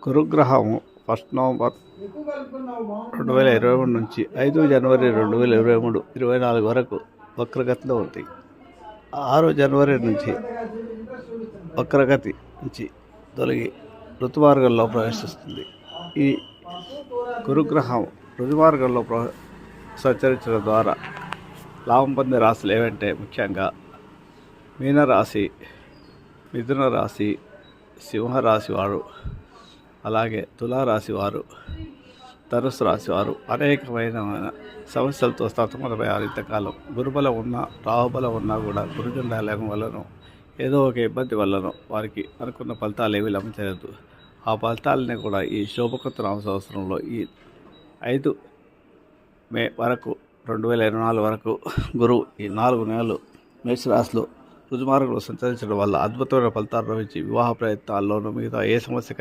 గురుగ్రహం 1 నవంబర్ 2023 నుంచి 5 జనవరి 2023 24 వరకు వక్రగతిలో ఉంది. 6 జనవరి నుంచి వక్రగతి నుంచి తొలగి ఋతుమార్గంలో ప్రవేశిస్తుంది. ఈ గురుగ్రహం ఋతుమార్గంలో సంచరించడం ద్వారా లాభం పొందే రాశులు ఏవంటే ముఖ్యంగా మీనరాశి, మిథున రాశి, సింహరాశి వారు, అలాగే తులారాశి వారు, ధనుసు రాశి వారు అనేకమైన సమస్యలతో సతమతమయ్యారు. ఇంతకాలం గురుబలం ఉన్నా, రాహుబలం ఉన్నా కూడా గురుజండాలం వలన ఏదో ఒక ఇబ్బంది వలన వారికి అనుకున్న ఫలితాలు ఏవి లభించలేదు. ఆ ఫలితాలని కూడా ఈ శోభకృత నామ సంవత్సరంలో ఈ 5 మే వరకు 2024 వరకు గురువు ఈ 4 నెలలు మేషరాశిలో రుజుమార్గంలో సంచరించడం వల్ల అద్భుతమైన ఫలితాలు లభించి వివాహ ప్రయత్నాల్లోనూ మిగతా ఏ సమస్య